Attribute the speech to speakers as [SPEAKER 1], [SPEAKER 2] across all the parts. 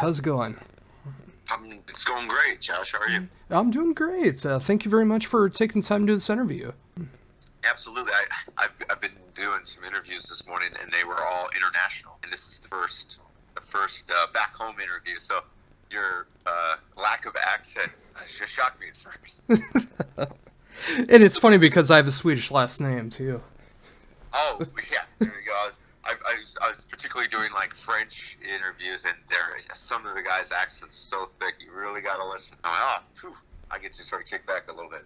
[SPEAKER 1] How's it going?
[SPEAKER 2] It's going great, Josh. How are you?
[SPEAKER 1] I'm doing great. Thank you very much for taking the time to do this interview.
[SPEAKER 2] Absolutely. I've been doing some interviews this morning, and they were all international. And this is the first back home interview. So your lack of accent just shocked me at first.
[SPEAKER 1] And it's funny because I have a Swedish last name, too.
[SPEAKER 2] Oh yeah, there you go. I was particularly doing like French interviews, and some of the guys' accents so thick, you really got to listen. I get to sort of kick back a little bit.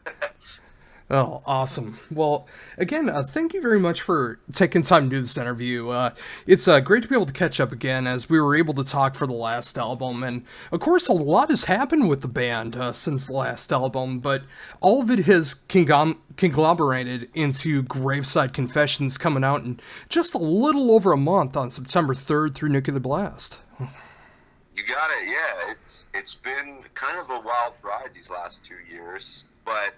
[SPEAKER 1] Oh, awesome. Well, again, thank you very much for taking time to do this interview. It's great to be able to catch up again as we were able to talk for the last album. And, of course, a lot has happened with the band since the last album, but all of it has conglomerated into Graveside Confessions coming out in just a little over a month on September 3rd through Nuclear Blast.
[SPEAKER 2] You got it, yeah. It's been kind of a wild ride these last 2 years, but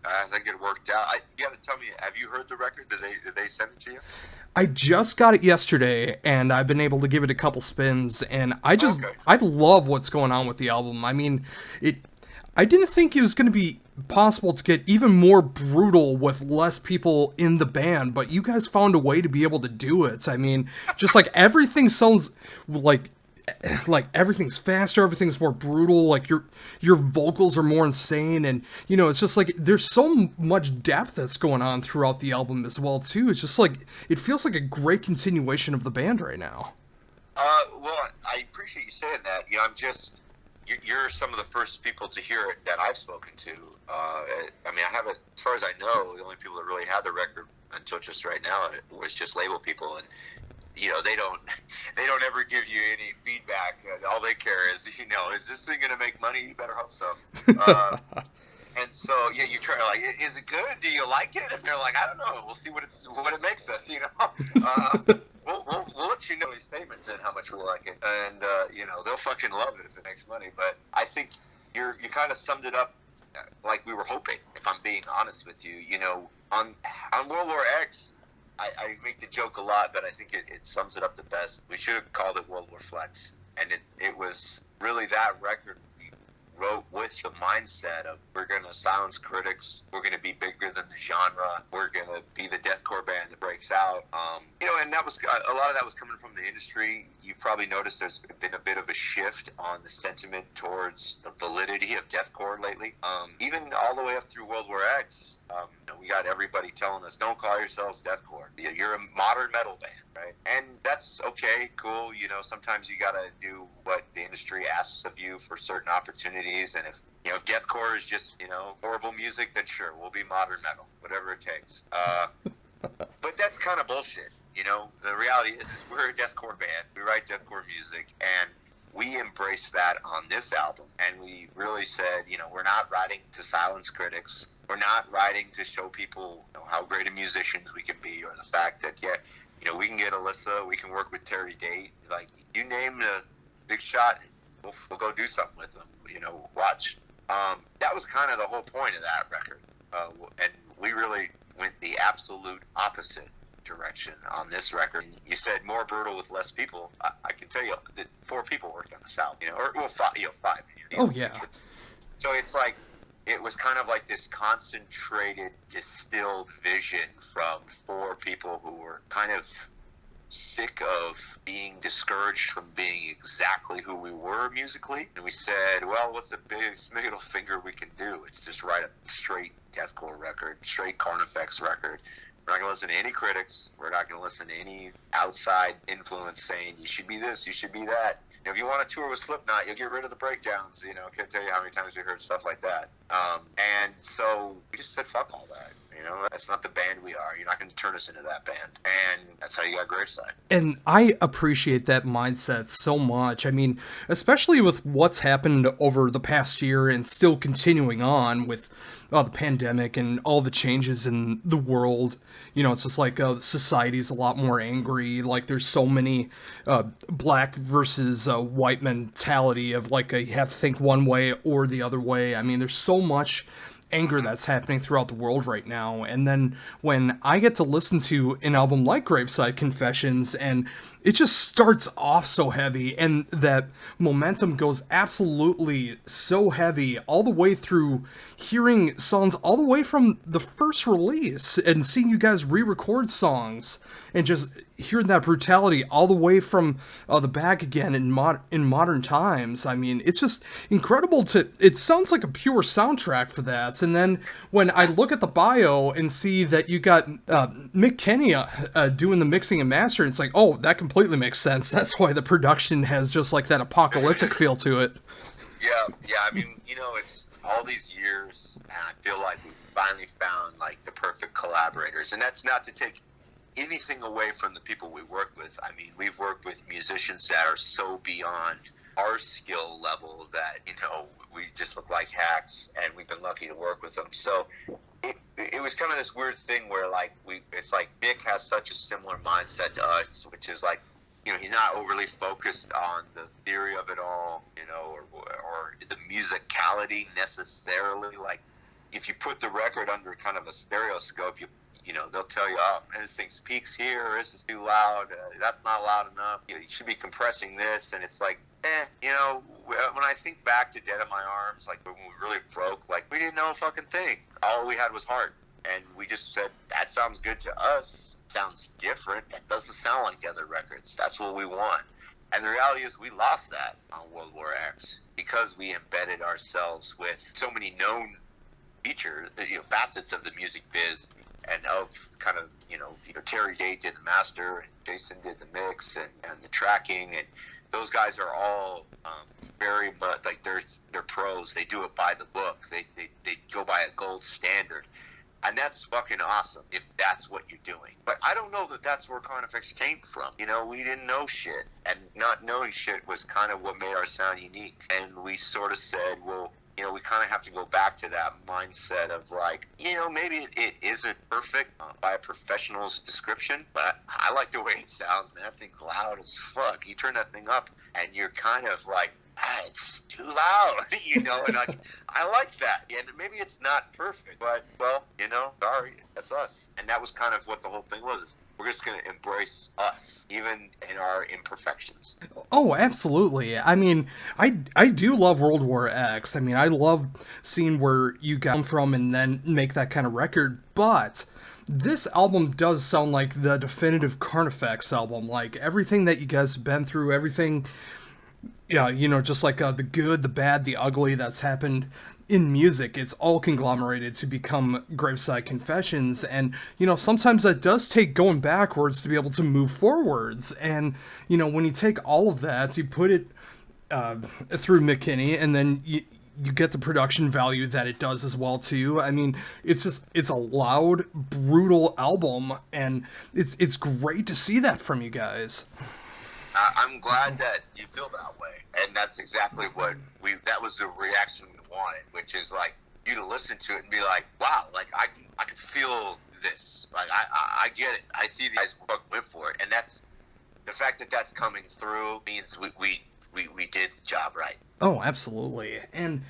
[SPEAKER 2] I think it worked out. You got to tell me, have you heard the record? Did they send it to you?
[SPEAKER 1] I just got it yesterday, and I've been able to give it a couple spins, and
[SPEAKER 2] Okay.
[SPEAKER 1] I love what's going on with the album. I mean, I didn't think it was going to be possible to get even more brutal with less people in the band, but you guys found a way to be able to do it. I mean, just like everything sounds like everything's faster, everything's more brutal, like your vocals are more insane, and it's just like there's so much depth that's going on throughout the album as well too. It's just like it feels like a great continuation of the band right now.
[SPEAKER 2] Well, I appreciate you saying that. You're some of the first people to hear it that I've spoken to. I haven't, as far as I know, the only people that really had the record until just right now was just label people, and they don't ever give you any feedback. All they care is, is this thing going to make money? You better hope so. And so, yeah, you try is it good? Do you like it? And they're like, I don't know. We'll see what it makes us. We'll let you know these statements and how much we like it, and they'll fucking love it if it makes money. But I think you kind of summed it up like we were hoping. If I'm being honest with you, on World War X. I make the joke a lot, but I think it sums it up the best. We should have called it World War Flex. And it was really that record we wrote with the mindset of we're going to silence critics, we're going to be bigger than the genre, we're going to be the deathcore band that breaks out. And that was a lot of that was coming from the industry. You've probably noticed there's been a bit of a shift on the sentiment towards the validity of deathcore lately. Even all the way up through World War X, we got everybody telling us, don't call yourselves deathcore. You're a modern metal band, right? And that's okay, cool. Sometimes you got to do what the industry asks of you for certain opportunities. And if deathcore is just, horrible music, then sure, we'll be modern metal, whatever it takes. But that's kind of bullshit. The reality is we're a deathcore band. We write deathcore music, and we embraced that on this album. And we really said, we're not writing to silence critics. We're not writing to show people how great of musicians we can be, or the fact that, we can get Alyssa, we can work with Terry Date. Like, you name the big shot, and we'll go do something with them. Watch. That was kind of the whole point of that record. And we really went the absolute opposite direction on this record. You said more brutal with less people. I can tell you that 4 people worked on this album, or 5.
[SPEAKER 1] Oh yeah.
[SPEAKER 2] So it's like it was kind of like this concentrated, distilled vision from 4 people who were kind of sick of being discouraged from being exactly who we were musically. And we said, well, what's the biggest middle finger we can do? It's just write a straight deathcore record, straight Carnifex record. We're not going to listen to any critics. We're not going to listen to any outside influence saying you should be this, you should be that. If you want to tour with Slipknot, you'll get rid of the breakdowns. I can't tell you how many times we heard stuff like that. And so we just said, fuck all that. That's not the band we are. You're not going to turn us into that band. And that's how you got Graveside.
[SPEAKER 1] And I appreciate that mindset so much. I mean, especially with what's happened over the past year and still continuing on with the pandemic and all the changes in the world. It's just like society's a lot more angry. Like, there's so many black versus white mentality of like you have to think one way or the other way. I mean, there's so much anger that's happening throughout the world right now. And then when I get to listen to an album like Graveside Confessions, and it just starts off so heavy, and that momentum goes absolutely so heavy all the way through, hearing songs all the way from the first release and seeing you guys re-record songs and just hearing that brutality all the way from the back again in modern times. I mean, it's just incredible it sounds like a pure soundtrack for that. And then when I look at the bio and see that you got Mick Kenny doing the mixing and mastering, it's like, oh, that completely makes sense. That's why the production has just like that apocalyptic feel to it.
[SPEAKER 2] Yeah, I mean, it's all these years, and I feel like we finally found like the perfect collaborators. And that's not to take anything away from the people we work with. I mean, we've worked with musicians that are so beyond our skill level that, we just look like hacks, and we've been lucky to work with them. So it was kind of this weird thing where like it's like Nick has such a similar mindset to us, which is like, he's not overly focused on the theory of it all, or the musicality necessarily. Like, if you put the record under kind of a stereoscope, they'll tell you, oh, man, this thing's peaks here, this is too loud, that's not loud enough, you should be compressing this. And it's like, when I think back to Dead in My Arms, like when we really broke, like we didn't know a fucking thing. All we had was heart. And we just said, that sounds good to us. Sounds different. That doesn't sound like the other records. That's what we want. And the reality is we lost that on World War X because we embedded ourselves with so many known features, facets of the music biz, and of kind of, Terry Day did the master, and Jason did the mix and the tracking, and those guys are all very much like they're pros. They do it by the book. They go by a gold standard. And that's fucking awesome if that's what you're doing. But I don't know that that's where Carnifex came from. We didn't know shit. And not knowing shit was kind of what made our sound unique. And we sort of said, well, we kind of have to go back to that mindset of like, maybe it isn't perfect by a professional's description, but I like the way it sounds, man. That thing's loud as fuck. You turn that thing up and you're kind of like, it's too loud, and I like that. And maybe it's not perfect, but, well, sorry, that's us. And that was kind of what the whole thing was. We're just going to embrace us, even in our imperfections.
[SPEAKER 1] Oh, absolutely. I mean, I do love World War X. I mean, I love seeing where you come from and then make that kind of record, but this album does sound like the definitive Carnifex album. Like, everything that you guys have been through, everything, just like the good, the bad, the ugly that's happened in music, it's all conglomerated to become Graveside Confessions. And sometimes that does take going backwards to be able to move forwards. And when you take all of that, you put it through McKinney, and then you get the production value that it does as well too. I mean, it's a loud, brutal album, and it's great to see that from you guys.
[SPEAKER 2] I'm glad that you feel that way, and that's exactly what that was the reaction we wanted, which is like you to listen to it and be like, wow, like I can feel this, like I get it, I see these guys went for it, and that's the fact that that's coming through means we did the job right.
[SPEAKER 1] Oh, absolutely. And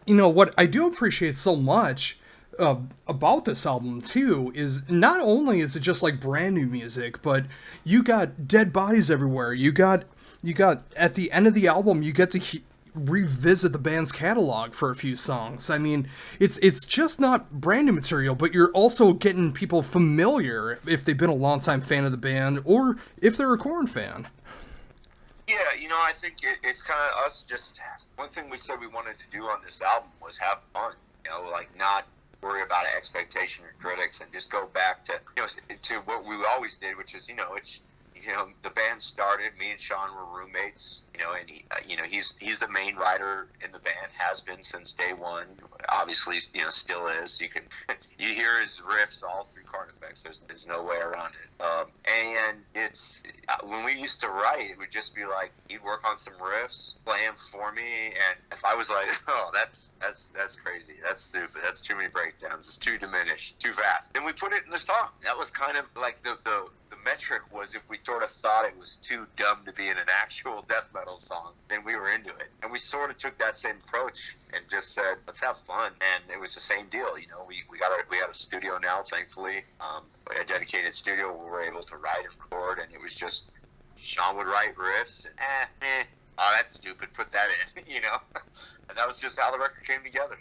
[SPEAKER 1] what I do appreciate so much about this album too is not only is it just like brand new music, but you got Dead Bodies Everywhere. You got at the end of the album, you get to revisit the band's catalog for a few songs. I mean, it's just not brand new material, but you're also getting people familiar if they've been a longtime fan of the band or if they're a Korn fan.
[SPEAKER 2] Yeah, I think it's kind of us. Just one thing we said we wanted to do on this album was have fun. Like not worry about expectation or critics, and just go back to to what we always did, which is it's the band started. Me and Sean were roommates. And he's the main writer in the band, has been since day one. Obviously, still is. You hear his riffs all through Carnifex. There's no way around it. And it's when we used to write, it would just be like he'd work on some riffs, play them for me, and if I was like, oh, that's crazy, that's stupid, that's too many breakdowns, it's too diminished, too fast, then we put it in the song. That was kind of like the metric was if we sort of thought it was too dumb to be in an actual death metal metal song, then we were into it. And we sort of took that same approach and just said, let's have fun. And it was the same deal. You know, we had a studio now, thankfully, a dedicated studio where we're able to write and record. And it was just, Sean would write riffs and oh, that's stupid, put that in, you know. And that was just how the record came together.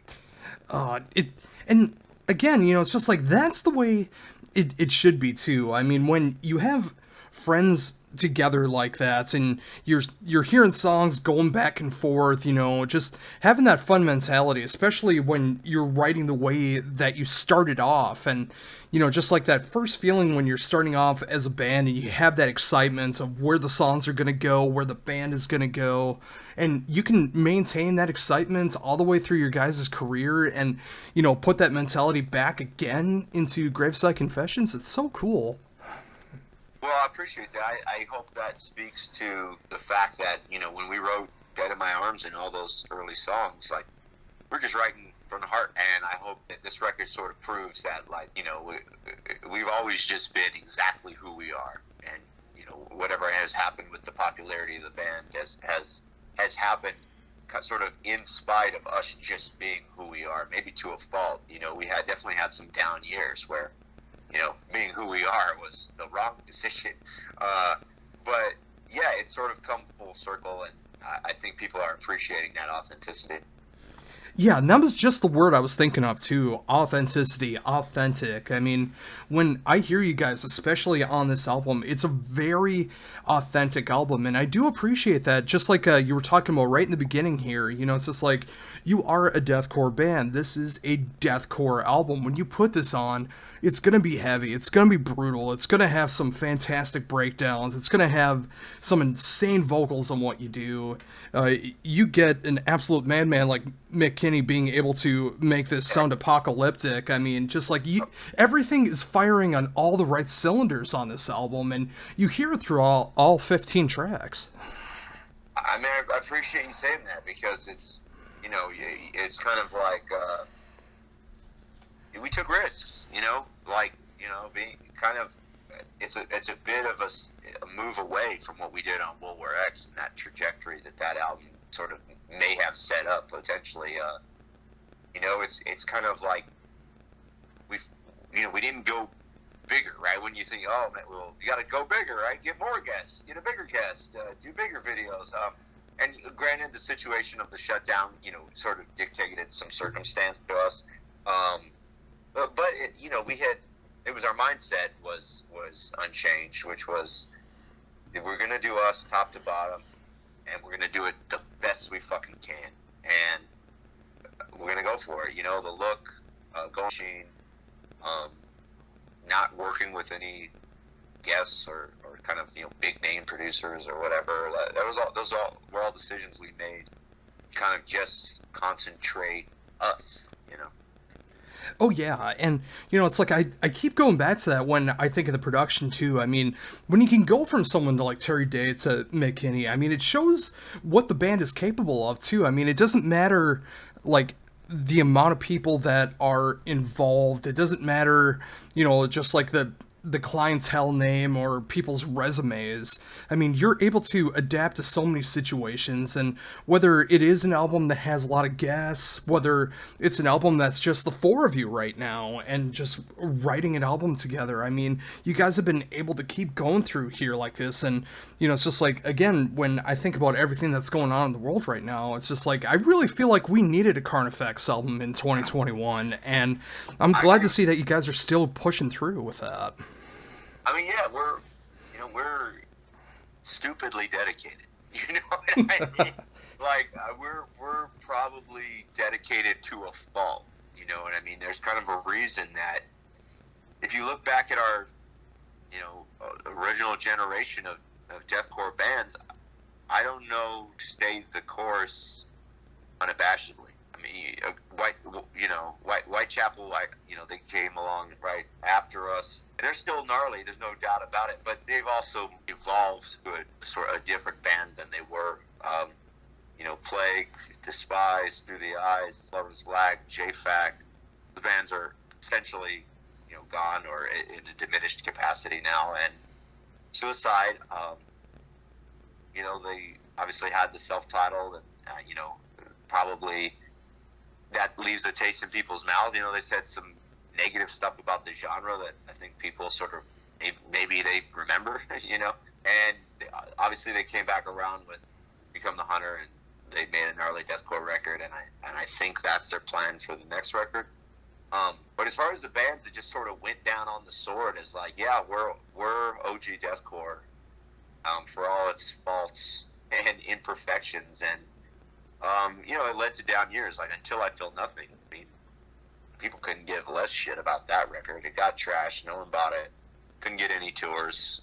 [SPEAKER 1] And again, you know, it's just like, that's the way it should be too. I mean, when you have friends together like that and you're hearing songs going back and forth, you know, just having that fun mentality, especially when you're writing the way that you started off. And you know, just like that first feeling when you're starting off as a band and you have that excitement of where the songs are going to go, where the band is going to go, and you can maintain that excitement all the way through your guys' career and, you know, put that mentality back again into Graveside Confessions. It's so cool.
[SPEAKER 2] Well, I appreciate that. I hope that speaks to the fact that, you know, when we wrote Dead in My Arms and all those early songs, like, we're just writing from the heart. And I hope that this record sort of proves that, like, you know, we've always just been exactly who we are. And, you know, whatever has happened with the popularity of the band has happened sort of in spite of us just being who we are, maybe to a fault. You know, we definitely had some down years where, you know, being who we are was the wrong decision. But yeah, it's sort of come full circle, and I think people are appreciating that authenticity.
[SPEAKER 1] Yeah, and that was just the word I was thinking of too. Authenticity, authentic. I mean, when I hear you guys, especially on this album, it's a very authentic album, and I do appreciate that. Just like you were talking about right in the beginning here, you know, it's just like, you are a deathcore band. This is a deathcore album. When you put this on, it's going to be heavy. It's going to be brutal. It's going to have some fantastic breakdowns. It's going to have some insane vocals on what you do. You get an absolute madman like Mick Kinney being able to make this sound apocalyptic. I mean, just like everything is firing on all the right cylinders on this album, and you hear it through all 15 tracks.
[SPEAKER 2] I mean, I appreciate you saying that, because it's, you know, it's kind of like, we took risks, you know, like, you know, being kind of, it's a bit of a move away from what we did on World War X and that trajectory that album sort of may have set up potentially. You know, it's kind of like we didn't go bigger, right? When you think, oh man, well, you got to go bigger, right? Get more guests, get a bigger guest, do bigger videos. And granted, the situation of the shutdown, you know, sort of dictated some circumstance to us. But it, you know, it was our mindset was unchanged, which was, we're gonna do us top to bottom, and we're gonna do it the best we fucking can, and we're gonna go for it. You know, the look, going machine, not working with any guests or kind of, you know, big name producers or whatever. Those were all decisions we made, kind of just concentrate us, you know.
[SPEAKER 1] Oh yeah, and you know, it's like I keep going back to that when I think of the production too. I mean, when you can go from someone to like Terry Day to Mick Kinney, I mean, it shows what the band is capable of too. I mean, it doesn't matter like the amount of people that are involved. It doesn't matter, you know, just like the clientele name or people's resumes. I mean, you're able to adapt to so many situations, and whether it is an album that has a lot of guests, whether it's an album that's just the four of you right now and just writing an album together, I mean, you guys have been able to keep going through here like this. And you know, it's just like, again, when I think about everything that's going on in the world right now, it's just like, I really feel like we needed a Carnifex album in 2021, and I'm glad to see that you guys are still pushing through with that.
[SPEAKER 2] I mean, yeah, we're stupidly dedicated. You know what I mean? Like, we're probably dedicated to a fault. You know what I mean? There's kind of a reason that if you look back at our, you know, original generation of deathcore bands, I don't know, stayed the course unabashedly. I mean, Whitechapel, you know, they came along right after us. And they're still gnarly, there's no doubt about it, but they've also evolved to a sort of a different band than they were. You know, Plague, Despise, Through the Eyes, Lover's Black, J-Fac, the bands are essentially, you know, gone or in a diminished capacity now. And Suicide, you know, obviously had the self-titled, and probably that leaves a taste in people's mouth. They said some negative stuff about the genre that I think people sort of maybe they remember, And obviously they came back around with Become the Hunter, and they made an early deathcore record, and I think that's their plan for the next record. But as far as the bands that just sort of went down on the sword as like, yeah, we're OG deathcore, for all its faults and imperfections, and it led to down years. Like Until I Feel Nothing. I mean, people couldn't give less shit about that record. It got trashed. No one bought it. Couldn't get any tours.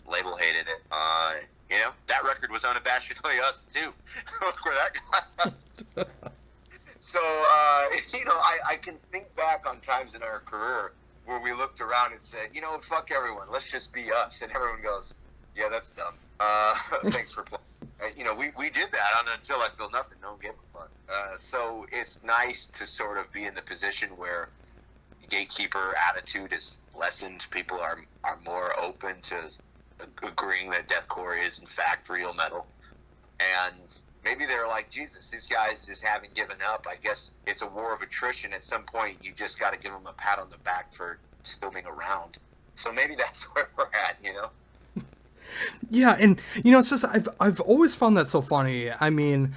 [SPEAKER 2] Label hated it. That record was unabashedly us too. Look where that got. So, I can think back on times in our career where we looked around and said, fuck everyone, let's just be us. And everyone goes, yeah, that's dumb. Thanks for playing. We did that on Until I Feel Nothing. No one gave a fuck. So it's nice to sort of be in the position where gatekeeper attitude is lessened. People are more open to agreeing that deathcore is in fact real metal. And maybe they're like, Jesus, these guys just haven't given up. I guess it's a war of attrition. At some point, you just got to give them a pat on the back for still being around. So maybe that's where we're at,
[SPEAKER 1] Yeah, and it's just I've always found that so funny. I mean,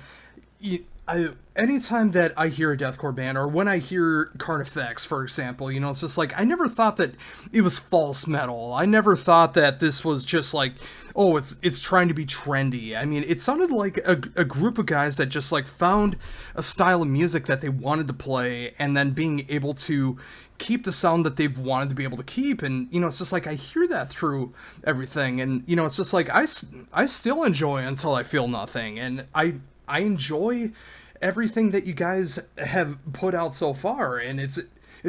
[SPEAKER 1] anytime that I hear a deathcore band, or when I hear Carnifex, for example, it's just like I never thought that it was false metal. I never thought that this was just like, oh, it's trying to be trendy. I mean, it sounded like a group of guys that just like found a style of music that they wanted to play, and then being able to keep the sound that they've wanted to be able to keep. And it's just like I hear that through everything, and it's just like I still enjoy Until I Feel Nothing, and I enjoy everything that you guys have put out so far, and it's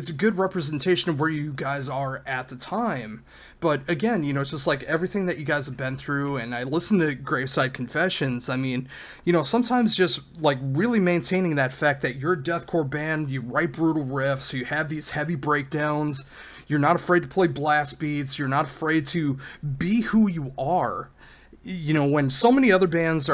[SPEAKER 1] a good representation of where you guys are at the time. But again, it's just like everything that you guys have been through, and I listen to Graveside Confessions. I mean, sometimes just like really maintaining that fact that you're a deathcore band, you write brutal riffs, you have these heavy breakdowns, you're not afraid to play blast beats, you're not afraid to be who you are. When so many other bands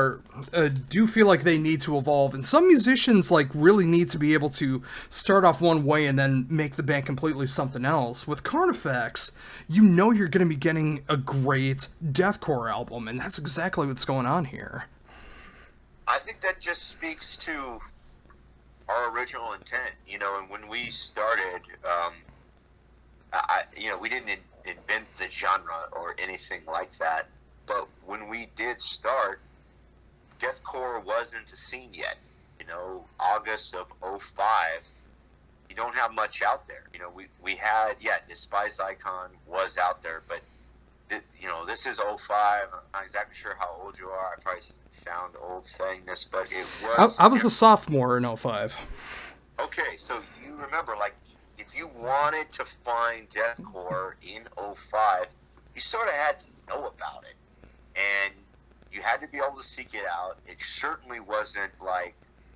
[SPEAKER 1] do feel like they need to evolve, and some musicians like really need to be able to start off one way and then make the band completely something else. With Carnifex, you're going to be getting a great deathcore album, and that's exactly what's going on here.
[SPEAKER 2] I think that just speaks to our original intent, and when we started, we didn't invent the genre or anything like that. But when we did start, deathcore wasn't a scene yet. August of 2005, you don't have much out there. We had, Despised Icon was out there, but, this is 2005. I'm not exactly sure how old you are. I probably sound old saying this, but it was...
[SPEAKER 1] I was a sophomore in 2005.
[SPEAKER 2] Okay, so you remember, like, if you wanted to find deathcore in 2005, you sort of had to know about it. And you had to be able to seek it out. It certainly wasn't like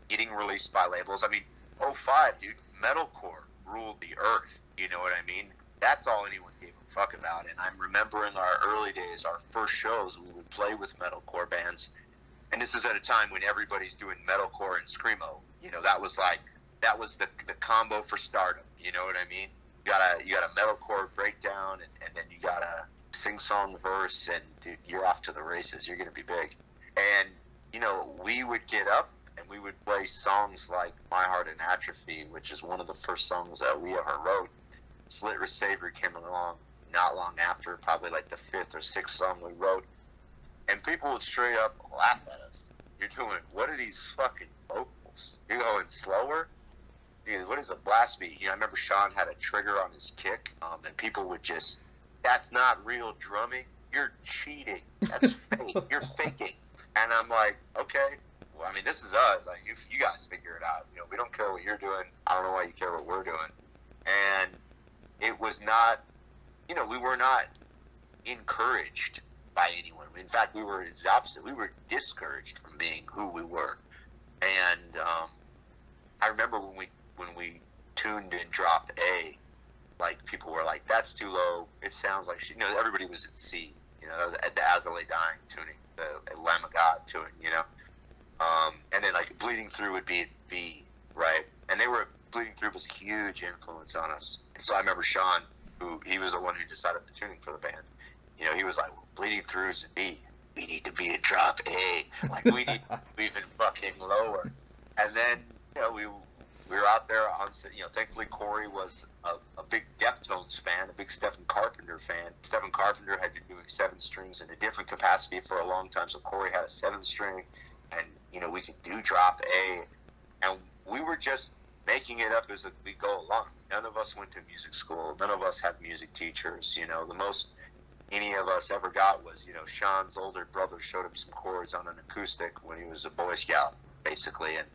[SPEAKER 2] getting released by labels. I mean, 2005, dude, metalcore ruled the earth. You know what I mean? That's all anyone gave a fuck about. And I'm remembering our early days, our first shows, we would play with metalcore bands. And this is at a time when everybody's doing metalcore and screamo. That was the combo for stardom. You know what I mean? You got a metalcore breakdown, and then you got a sing-song verse, and dude, you're off to the races. You're going to be big. And, we would get up and we would play songs like My Heart in Atrophy, which is one of the first songs that we ever wrote. Slit Wrist Savior came along not long after, probably like the fifth or sixth song we wrote. And people would straight up laugh at us. You're doing, what are these fucking vocals? You're going slower? Dude, what is a blast beat? I remember Sean had a trigger on his kick, and people would just... That's not real drumming. You're cheating. That's fake. You're faking. And I'm like, okay. Well, I mean, this is us. Like, you guys figure it out. We don't care what you're doing. I don't know why you care what we're doing. And it was not, we were not encouraged by anyone. In fact, we were the opposite. We were discouraged from being who we were. And I remember when we tuned in drop A, like, people were like, that's too low. It sounds like everybody was in C. The As I Lay Dying tuning. the Lamb of God to it, you know. And then like Bleeding Through would be B, right? And Bleeding Through was a huge influence on us. And so I remember Sean, he was the one who decided the tuning for the band. You know, he was like, well, Bleeding Through is a B. We need to be a drop A. Like, we need to be even fucking lower. And then, you know, we were out there on, you know, thankfully Corey was a big Deftones fan, a big Stephen Carpenter fan. Stephen Carpenter had been doing 7 strings in a different capacity for a long time, so Corey had a 7 string, and, you know, we could do drop A. And we were just making it up as we go along. None of us went to music school. None of us had music teachers. You know, the most any of us ever got was, you know, Sean's older brother showed him some chords on an acoustic when he was a Boy Scout, basically. And,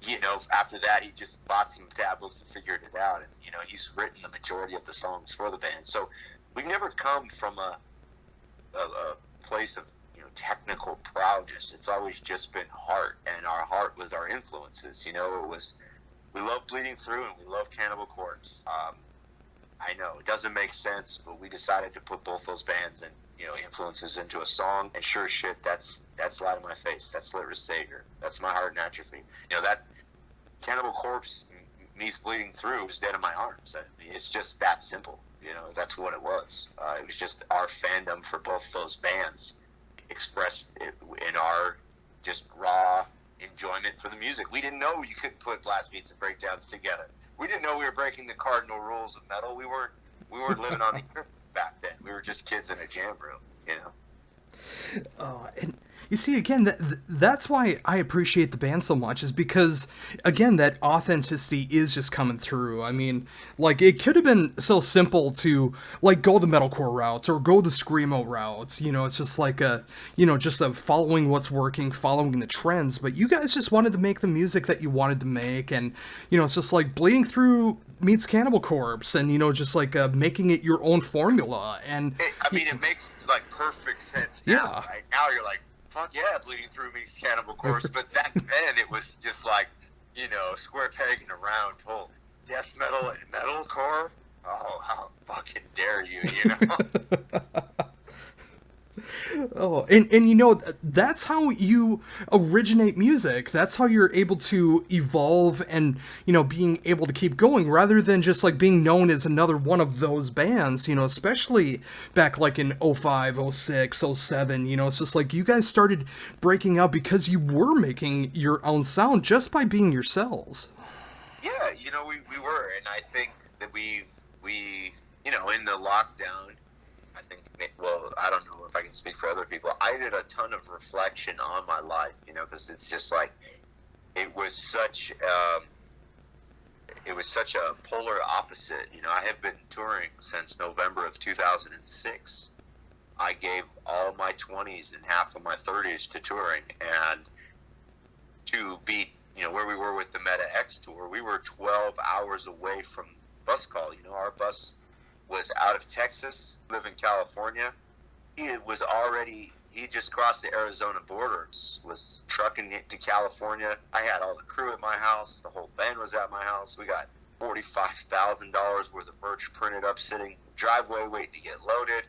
[SPEAKER 2] you know, after that, he just bought some tablets and figured it out. And, you know, he's written the majority of the songs for the band. So we've never come from a place of, you know, technical prowess. It's always just been heart. And our heart was our influences. You know, we love Bleeding Through and we love Cannibal Corpse. I know it doesn't make sense, but we decided to put both those bands and, you know, influences into a song. And sure shit, that's Light on My Face. That's Slit Wrist Savior. That's My Heart in Atrophy. You know, that Cannibal Corpse meets Bleeding Through is Dead in My Arms. I mean, it's just that simple. You know, that's what it was. It was just our fandom for both those bands expressed in our just raw enjoyment for the music. We didn't know you could put blast beats and breakdowns together. We didn't know we were breaking the cardinal rules of metal. We weren't living on the earth back then. We were just kids in a jam room, you know.
[SPEAKER 1] And you see, again, that's why I appreciate the band so much, is because, again, that authenticity is just coming through. I mean, like, it could have been so simple to, like, go the metalcore routes or go the screamo routes. You know, it's just like just following what's working, following the trends. But you guys just wanted to make the music that you wanted to make. And, you know, it's just like Bleeding Through meets Cannibal Corpse, and, you know, just like making it your own formula. And
[SPEAKER 2] it makes, like, perfect sense now.
[SPEAKER 1] Yeah.
[SPEAKER 2] Right? Now you're like, fuck yeah, Bleeding Through meets Cannibal Corpse. But back then it was just like, you know, square peg in a round hole. Death metal and metalcore? Oh, how fucking dare you, you know?
[SPEAKER 1] Oh, and you know, that's how you originate music. That's how you're able to evolve and, you know, being able to keep going rather than just like being known as another one of those bands, you know, especially back like in 05, 06, 07, you know, it's just like you guys started breaking out because you were making your own sound just by being yourselves.
[SPEAKER 2] Yeah, you know, we were, and I think that we, you know, in the lockdown, I think, well, I don't know if I can speak for other people. I did a ton of reflection on my life, you know, because it's just like, it was such a polar opposite. You know, I have been touring since November of 2006. I gave all my 20s and half of my 30s to touring, and to be, you know, where we were with the Meta X tour, we were 12 hours away from bus call. You know, our bus was out of Texas, live in California. He just crossed the Arizona border, was trucking it to California. I had all the crew at my house. The whole band was at my house. We got $45,000 worth of merch printed up, sitting in the driveway waiting to get loaded.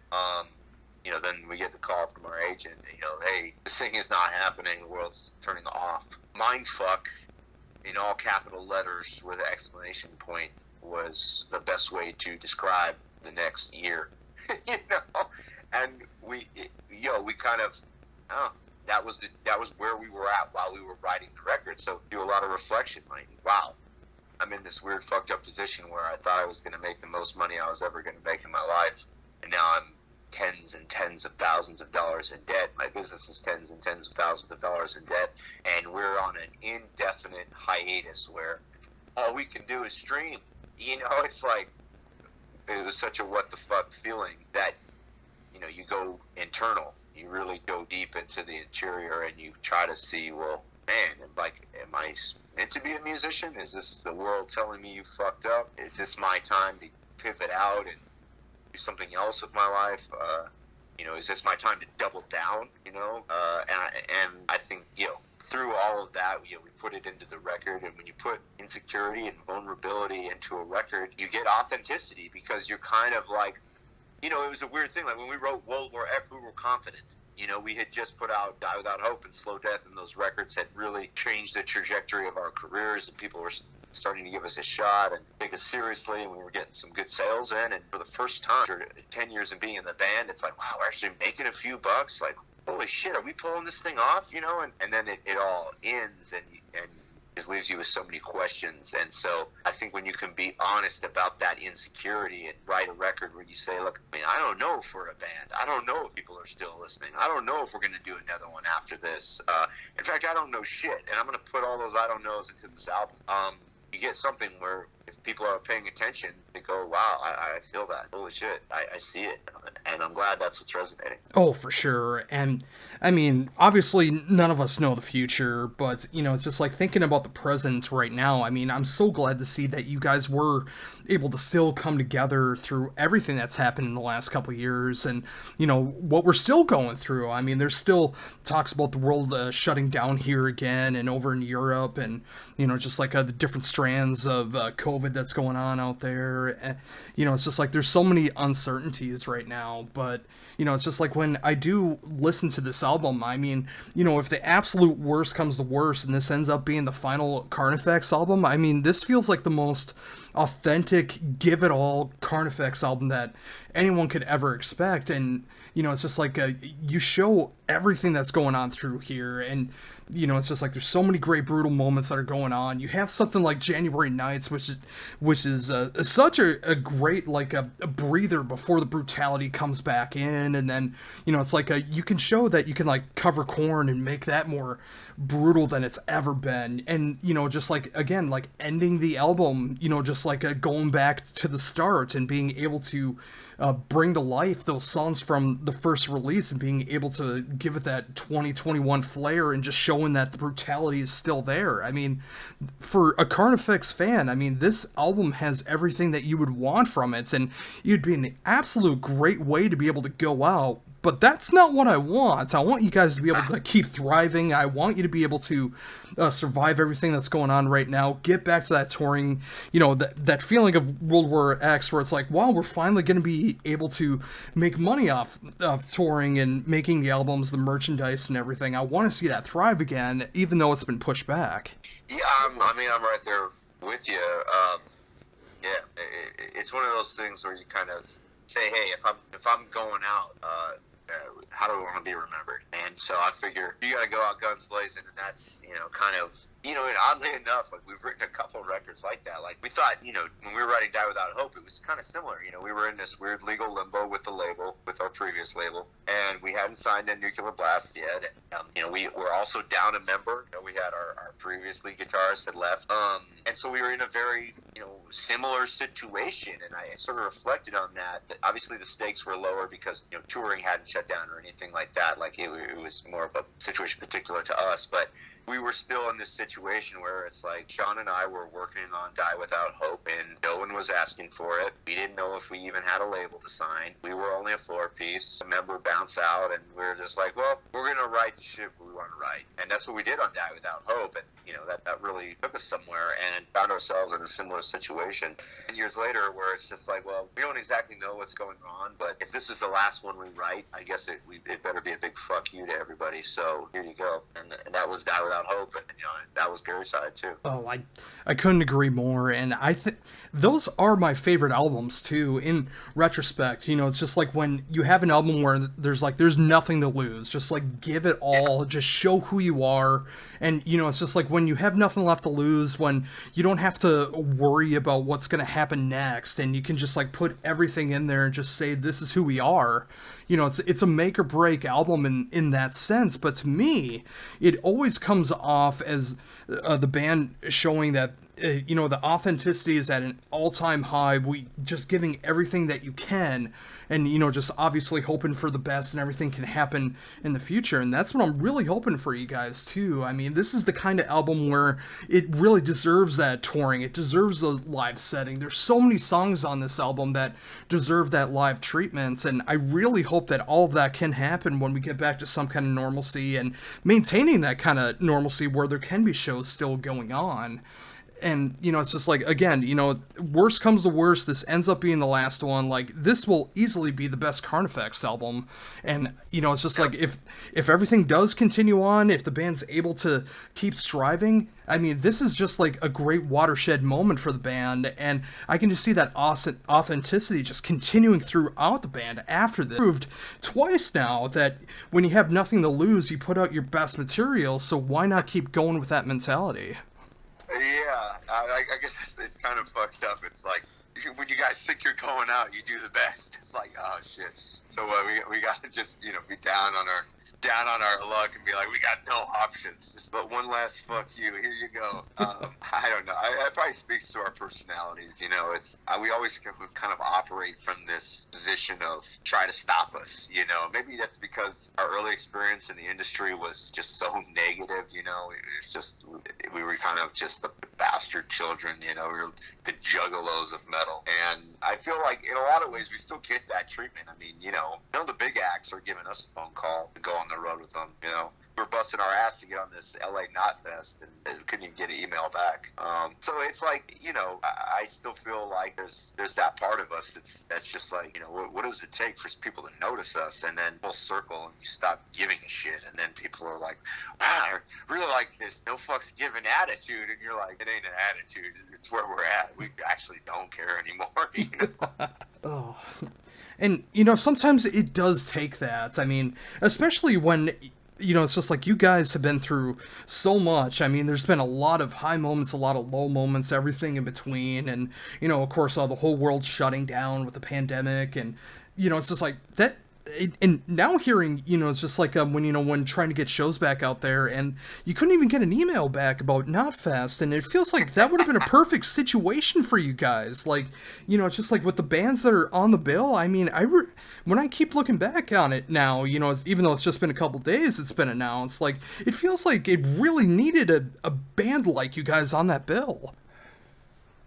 [SPEAKER 2] You know, then we get the call from our agent, you know, hey, this thing is not happening. The world's turning off. Mindfuck, in all capital letters with an exclamation point, was the best way to describe the next year. You know, and we kind of, that was where we were at while we were writing the record. So do a lot of reflection, like, wow, I'm in this weird fucked up position where I thought I was going to make the most money I was ever going to make in my life, and now I'm tens and tens of thousands of dollars in debt. My business is tens and tens of thousands of dollars in debt, and we're on an indefinite hiatus where all we can do is stream. You know, it's like, it was such a what the fuck feeling that, you know, you go internal. You really go deep into the interior and you try to see, well, man, like, am I meant to be a musician? Is this the world telling me you fucked up? Is this my time to pivot out and do something else with my life? You know, is this my time to double down? You know, and I think, you know, through all of that, you know, we put it into the record, and when you put insecurity and vulnerability into a record, you get authenticity, because you're kind of like, you know, it was a weird thing. Like when we wrote World War F, we were confident. You know, we had just put out Die Without Hope and Slow Death, and those records had really changed the trajectory of our careers, and people were starting to give us a shot and take us seriously, and we were getting some good sales in. And for the first time, after 10 years of being in the band, it's like, wow, we're actually making a few bucks. Like, holy shit, are we pulling this thing off? You know, and then it all ends, and just leaves you with so many questions. And so I think when you can be honest about that insecurity and write a record where you say, look, I mean, I don't know if we're a band. I don't know if people are still listening. I don't know if we're going to do another one after this. In fact, I don't know shit. And I'm going to put all those I don't knows into this album. You get something where if people are paying attention, they go, wow, I feel that. Holy shit, I see it. And I'm glad that's what's resonating.
[SPEAKER 1] Oh, for sure. And I mean, obviously none of us know the future, but you know, it's just like thinking about the present right now. I mean, I'm so glad to see that you guys were able to still come together through everything that's happened in the last couple of years, and you know what we're still going through. I mean, there's still talks about the world shutting down here again and over in Europe, and you know, just like the different strands of COVID that's going on out there. You know, it's just like there's so many uncertainties right now, but you know, it's just like when I do listen to this album, I mean, you know, if the absolute worst comes to worst and this ends up being the final Carnifex album, I mean, this feels like the most authentic, give it all Carnifex album that anyone could ever expect. And, you know, it's just like you show everything that's going on through here, and you know, it's just like there's so many great brutal moments that are going on. You have something like January Nights, which is such a great like a breather before the brutality comes back in, and then you know it's like you can show that you can like cover Korn and make that more brutal than it's ever been, and you know just like again like ending the album, you know just like going back to the start and being able to bring to life those songs from the first release and being able to give it that 2021 flair and just showing that the brutality is still there. I mean, for a Carnifex fan, I mean, this album has everything that you would want from it, and it'd be an absolute great way to be able to go out. But that's not what I want. I want you guys to be able to keep thriving. I want you to be able to survive everything that's going on right now. Get back to that touring, you know, that feeling of World War X where it's like, wow, we're finally going to be able to make money off of touring and making the albums, the merchandise and everything. I want to see that thrive again, even though it's been pushed back.
[SPEAKER 2] Yeah, I'm right there with you. Yeah, it's one of those things where you kind of say, hey, if I'm going out, how do I want to be remembered? And so I figure you got to go out guns blazing, and that's, you know, kind of, you know, and oddly enough, like we've written a couple of records like that. Like we thought, you know, when we were writing Die Without Hope, it was kind of similar. You know, we were in this weird legal limbo with the label, with our previous label, and we hadn't signed a Nuclear Blast yet. And, you know, we were also down a member. You know, we had our previous lead guitarist had left. And so we were in a very, you know, similar situation. And I sort of reflected on that. Obviously the stakes were lower because, you know, touring hadn't shut down or anything like that. Like it was more of a situation particular to us. But we were still in this situation where it's like Sean and I were working on Die Without Hope, and no one was asking for it. We didn't know if we even had a label to sign. We were only a floor piece. A member bounced out, and we were just like, well, we're going to write the shit we want to write. And that's what we did on Die Without Hope. And, you know, that really took us somewhere, and found ourselves in a similar situation. And years later, where it's just like, well, we don't exactly know what's going on, but if this is the last one we write, I guess it better be a big fuck you to everybody. So here you go. And that was Die Without Hope, and you know that was Graveside too.
[SPEAKER 1] Oh, I couldn't agree more, and I think those are my favorite albums too. In retrospect, you know, it's just like when you have an album where there's nothing to lose, just like give it all, just show who you are, and you know, it's just like when you have nothing left to lose, when you don't have to worry about what's gonna happen next, and you can just like put everything in there and just say this is who we are. You know, it's a make or break album in that sense, but to me, it always comes off as the band showing that, you know, the authenticity is at an all-time high. We just giving everything that you can, and you know, just obviously hoping for the best and everything can happen in the future. And that's what I'm really hoping for you guys too. I mean, this is the kind of album where it really deserves that touring. It deserves the live setting. There's so many songs on this album that deserve that live treatment, and I really hope that all of that can happen when we get back to some kind of normalcy and maintaining that kind of normalcy where there can be shows still going on. and you know, it's just like, again, you know, worst comes to worst, this ends up being the last one. Like, this will easily be the best Carnifex album, and you know, it's just like, if everything does continue on, if the band's able to keep striving, I mean, this is just like a great watershed moment for the band, and I can just see that authenticity just continuing throughout the band after this. Proved twice now that when you have nothing to lose, you put out your best material, so why not keep going with that mentality?
[SPEAKER 2] Yeah, I guess it's kind of fucked up. It's like, when you guys think you're going out, you do the best. It's like, oh shit. So we got to just, you know, be down on our luck and be like, we got no options. Just one last fuck you. Here you go. I don't know. It probably speaks to our personalities. You know, we always kind of operate from this position of try to stop us. You know, maybe that's because our early experience in the industry was just so negative. You know, it's just, we were kind of just the bastard children. You know, we were the juggalos of metal. And I feel like in a lot of ways we still get that treatment. I mean, you know, none of the big acts are giving us a phone call to go on the road with them. You know, we were busting our ass to get on this LA Knot Fest and couldn't even get an email back. So it's like, you know, I still feel like there's that part of us that's just like, you know, what does it take for people to notice us? And then full circle, and you stop giving a shit, and then people are like, wow, I really like this no fucks given attitude, and you're like, it ain't an attitude, it's where we're at. We actually don't care anymore. You know?
[SPEAKER 1] Oh. And, you know, sometimes it does take that. I mean, especially when, you know, it's just like, you guys have been through so much. I mean, there's been a lot of high moments, a lot of low moments, everything in between. And, you know, of course, the whole world shutting down with the pandemic. And, you know, it's just like that. And now hearing, you know, it's just like when trying to get shows back out there, and you couldn't even get an email back about Knotfest, and it feels like that would have been a perfect situation for you guys. Like, you know, it's just like with the bands that are on the bill. I mean, when I keep looking back on it now, you know, even though it's just been a couple days, it's been announced. Like, it feels like it really needed a band like you guys on that bill.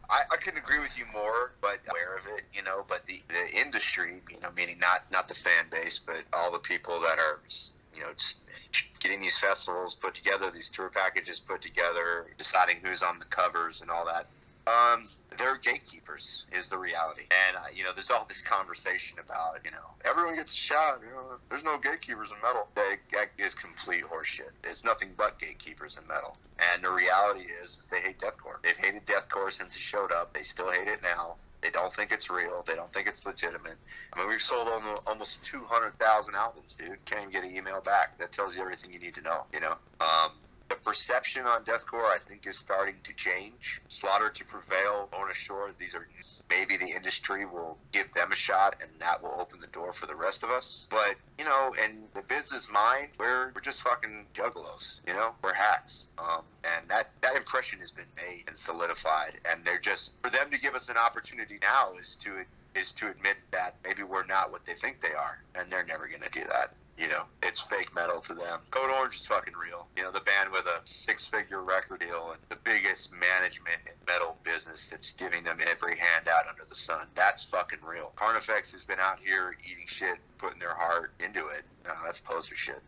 [SPEAKER 2] I couldn't agree with you more, but aware of it, you know, but the industry, you know, meaning not the fan base, but all the people that are, you know, just getting these festivals put together, these tour packages put together, deciding who's on the covers and all that. They're gatekeepers is the reality. And, you know, there's all this conversation about, you know, everyone gets a shot, you know, there's no gatekeepers in metal. That is complete horseshit. There's nothing but gatekeepers in metal. And the reality is they hate deathcore. They've hated deathcore since it showed up. They still hate it now. They don't think it's real. They don't think it's legitimate. I mean, we've sold almost 200,000 albums, dude. Can't even get an email back. That tells you everything you need to know, you know? The perception on deathcore, I think, is starting to change. Slaughter to Prevail, Lorna Shore, these are, maybe the industry will give them a shot, and that will open the door for the rest of us. But, you know, in the business mind, we're just fucking juggalos, you know? We're hacks. And that impression has been made and solidified. And they're just, for them to give us an opportunity now is to admit that maybe we're not what they think they are. And they're never going to do that. You know, it's fake metal to them. Code Orange is fucking real. You know, the band with a 6-figure record deal and the biggest management in metal business that's giving them every handout under the sun. That's fucking real. Carnifex has been out here eating shit, putting their heart into it. No, that's poser shit.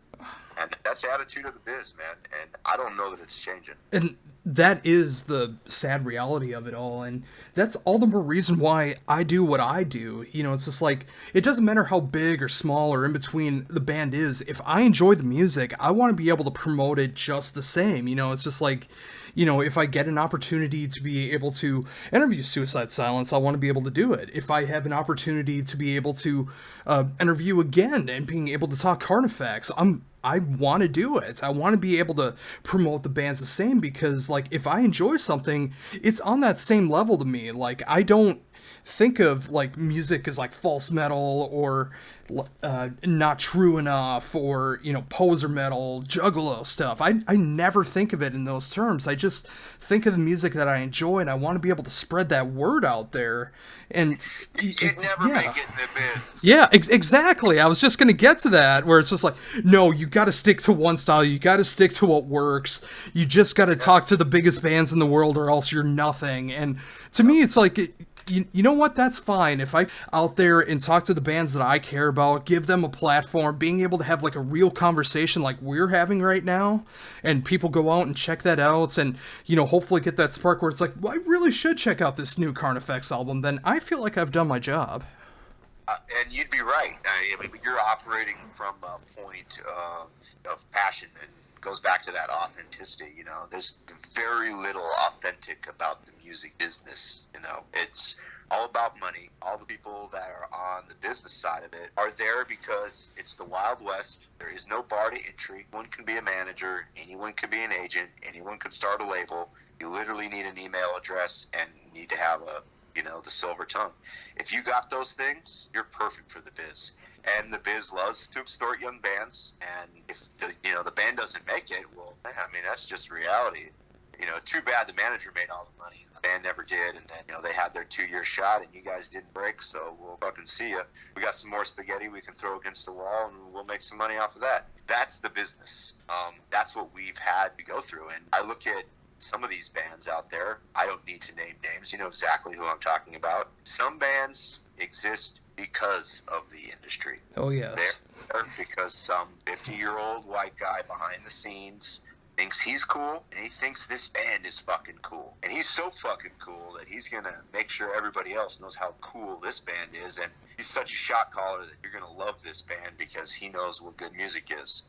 [SPEAKER 2] And that's the attitude of the biz, man. And I don't know that it's changing.
[SPEAKER 1] And that is the sad reality of it all. And that's all the more reason why I do what I do. You know, it's just like, it doesn't matter how big or small or in between the band is. If I enjoy the music, I want to be able to promote it just the same. You know, it's just like, you know, if I get an opportunity to be able to interview Suicide Silence, I want to be able to do it. If I have an opportunity to be able to interview again and being able to talk Carnifex, I want to do it. I want to be able to promote the bands the same, because, like, if I enjoy something, it's on that same level to me. Like, I don't think of, like, music as, like, false metal or not true enough or, you know, poser metal, juggalo stuff. I never think of it in those terms. I just think of the music that I enjoy, and I want to be able to spread that word out there. And
[SPEAKER 2] you never make it in the biz.
[SPEAKER 1] Yeah, exactly. I was just going to get to that, where it's just like, no, you got to stick to one style. You got to stick to what works. You just got to talk to the biggest bands in the world, or else you're nothing. And to me, it's like, you know what? That's fine. If I out there and talk to the bands that I care about, give them a platform, being able to have like a real conversation like we're having right now, and people go out and check that out, and hopefully get that spark where it's like, well, I really should check out this new Carnifex album. Then I feel like I've done my job.
[SPEAKER 2] And you'd be right. I mean, you're operating from a point of passion, and goes back to that authenticity. There's very little authentic about the music business. It's all about money. All the people that are on the business side of it are there because it's the Wild West. There is no bar to entry. Anyone can be a manager. Anyone can be an agent. Anyone can start a label. You literally need an email address and you need to have the silver tongue. If you got those things, you're perfect for the biz. And the biz loves to extort young bands. And if the band doesn't make it, well, I mean, that's just reality. Too bad the manager made all the money and the band never did. And then, they had their 2-year shot and you guys didn't break. So we'll fucking see ya. We got some more spaghetti we can throw against the wall and we'll make some money off of that. That's the business. That's what we've had to go through. And I look at some of these bands out there. I don't need to name names. You know exactly who I'm talking about. Some bands exist because of the industry.
[SPEAKER 1] Oh, yes.
[SPEAKER 2] They're because some 50-year-old white guy behind the scenes thinks he's cool, and he thinks this band is fucking cool. And he's so fucking cool that he's going to make sure everybody else knows how cool this band is, and he's such a shot caller that you're going to love this band because he knows what good music is.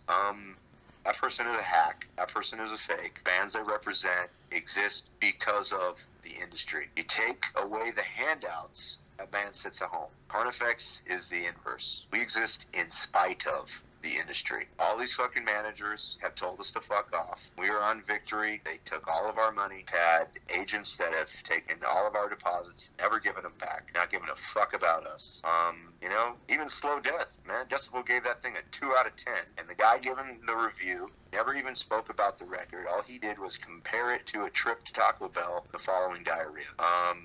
[SPEAKER 2] That person is a hack. That person is a fake. Bands they represent exist because of the industry. You take away the handouts, that band sits at home. Carnifex is the inverse. We exist in spite of the industry. All these fucking managers have told us to fuck off. We are on Victory. They took all of our money. Had agents that have taken all of our deposits, never given them back, not giving a fuck about us. Even Slow Death, man, Decibel gave that thing a 2 out of 10. And the guy giving the review never even spoke about the record. All he did was compare it to a trip to Taco Bell the following diarrhea.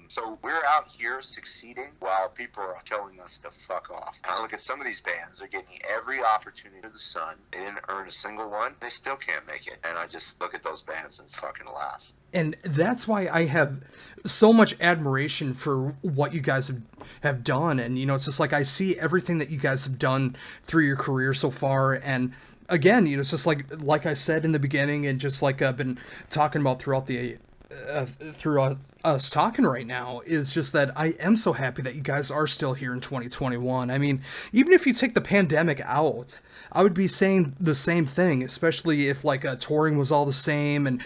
[SPEAKER 2] So we're out here succeeding while people are telling us to fuck off. And I look at some of these bands, they're getting every opportunity to the sun. They didn't earn a single one. They still can't make it. And I just look at those bands and fucking laugh.
[SPEAKER 1] And that's why I have so much admiration for what you guys have done. And, it's just like I see everything that you guys have done through your career so far. And again, it's just like I said in the beginning, and just like I've been talking about throughout us talking right now, is just that I am so happy that you guys are still here in 2021. I mean, even if you take the pandemic out, I would be saying the same thing, especially if touring was all the same and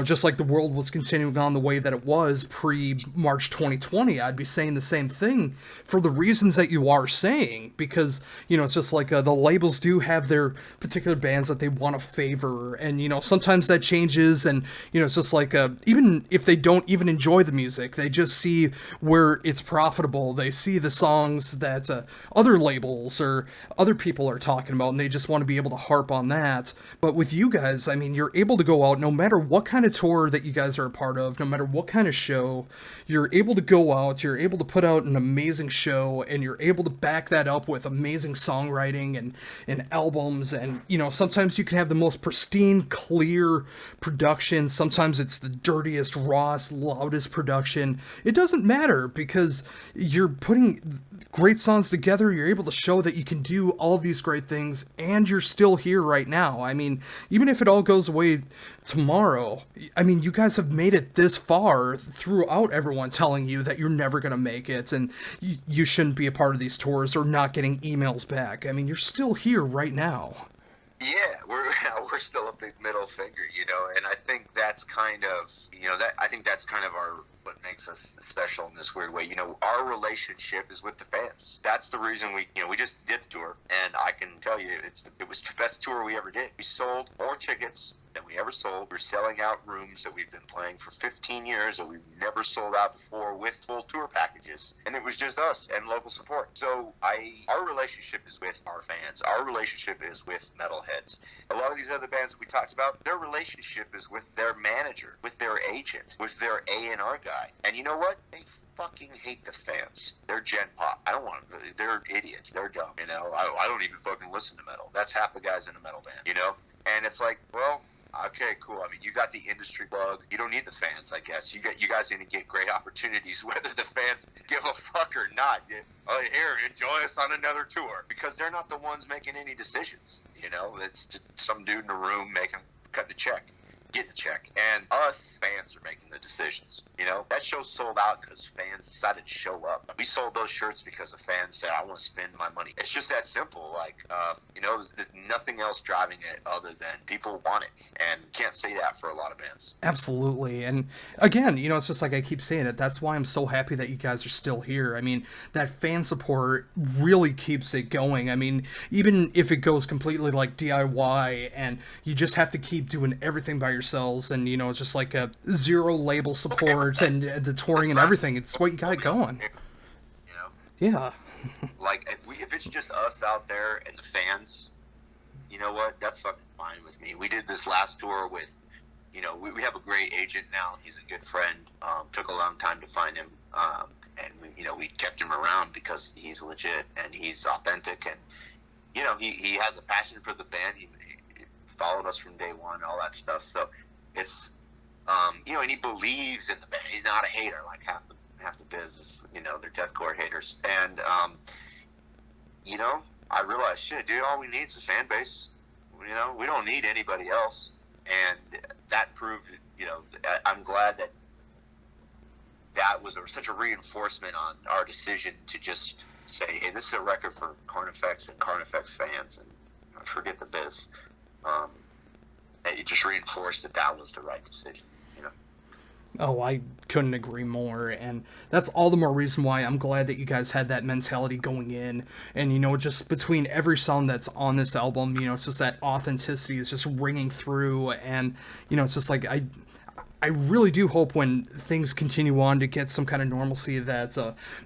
[SPEAKER 1] just like the world was continuing on the way that it was pre-March 2020, I'd be saying the same thing for the reasons that you are saying, because, it's just like the labels do have their particular bands that they want to favor, and, sometimes that changes, and, it's just like, even if they don't even enjoy the music, they just see where it's profitable, they see the songs that other labels or other people are talking about, and they just want to be able to harp on that. But with you guys, I mean, you're able to go out no matter what kind of tour that you guys are a part of, no matter what kind of show, you're able to go out, you're able to put out an amazing show, and you're able to back that up with amazing songwriting and albums, and sometimes you can have the most pristine, clear production, sometimes it's the dirtiest, rawest, loudest production. It doesn't matter, because you're putting great songs together, you're able to show that you can do all these great things, and you're still here right now. I mean, even if it all goes away tomorrow, I mean, you guys have made it this far throughout everyone telling you that you're never going to make it, and you shouldn't be a part of these tours, or not getting emails back. I mean, you're still here right now.
[SPEAKER 2] Yeah, we're still a big middle finger, and I think that's kind of, I think that's kind of what makes us special in this weird way. Our relationship is with the fans. That's the reason we just did the tour, and I can tell you it was the best tour we ever did. We sold more tickets than we ever sold. We're selling out rooms that we've been playing for 15 years that we've never sold out before with full tour packages. And it was just us and local support. So our relationship is with our fans. Our relationship is with metalheads. A lot of these other bands that we talked about, their relationship is with their manager, with their agent, with their A&R guy. And you know what? They fucking hate the fans. They're Gen Pop. They're idiots. They're dumb. I don't even fucking listen to metal. That's half the guys in a metal band, And it's like, well, Okay, cool. I mean, you got the industry plug. You don't need the fans, I guess. You guys are gonna get great opportunities, whether the fans give a fuck or not. Oh, here, enjoy us on another tour, because they're not the ones making any decisions. You know, it's just some dude in a room cut the check, getting the check, and us fans are making the decisions. You know, that show sold out because fans decided to show up. We sold those shirts because the fans said, "I want to spend my money." It's just that simple. Like, you know, there's nothing else driving it other than people want it, and you can't say that for a lot of bands.
[SPEAKER 1] Absolutely. And again, you know, it's just like I keep saying it. That's why I'm so happy that you guys are still here. I mean, that fan support really keeps it going. I mean, even if it goes completely like DIY and you just have to keep doing everything by yourselves, and, you know, it's just like a zero label support and the touring and everything. It's what you got going.
[SPEAKER 2] You know?
[SPEAKER 1] Yeah.
[SPEAKER 2] Like, if it's just us out there and the fans, you know what? That's fucking fine with me. We did this last tour with, you know, we have a great agent now. He's a good friend. Took a long time to find him. And, you know, we kept him around because he's legit and he's authentic. And, you know, he has a passion for the band. He followed us from day one, all that stuff. So it's, you know, and he believes in the band. He's not a hater like half the biz is, you know, they're deathcore haters. And, you know, I realized, shit, dude, all we need is a fan base. You know, we don't need anybody else. And that proved, you know, I'm glad that was such a reinforcement on our decision to just say, hey, this is a record for Carnifex and Carnifex fans, and forget the biz. It just reinforced that was the right decision, you know.
[SPEAKER 1] Oh, I couldn't agree more, and that's all the more reason why I'm glad that you guys had that mentality going in, and, you know, just between every song that's on this album, you know, it's just that authenticity is just ringing through, and, you know, it's just like, I really do hope when things continue on to get some kind of normalcy that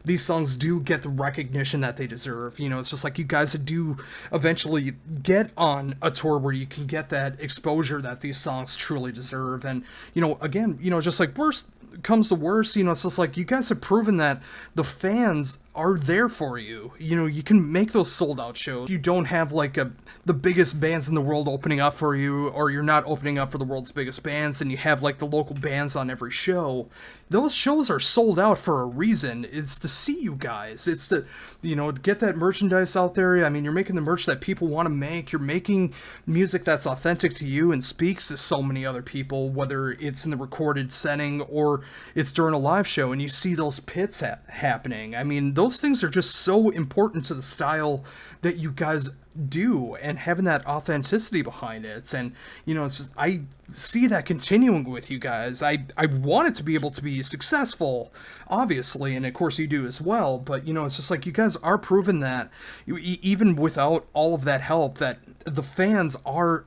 [SPEAKER 1] these songs do get the recognition that they deserve. You know, it's just like you guys do eventually get on a tour where you can get that exposure that these songs truly deserve. And, you know, again, you know, just like worst comes to worst, you know, it's just like you guys have proven that the fans are there for you. You know, you can make those sold out shows. You don't have like the biggest bands in the world opening up for you, or you're not opening up for the world's biggest bands, and you have like the local bands on every show. Those shows are sold out for a reason. It's to see you guys. It's to, you know, get that merchandise out there. I mean, you're making the merch that people want to make. You're making music that's authentic to you and speaks to so many other people, whether it's in the recorded setting or it's during a live show, and you see those pits happening. I mean, those things are just so important to the style that you guys do, and having that authenticity behind it. And, you know, it's just, I see that continuing with you guys. I want it to be able to be successful, obviously, and of course you do as well, but, you know, it's just like you guys are proving that even without all of that help, that the fans are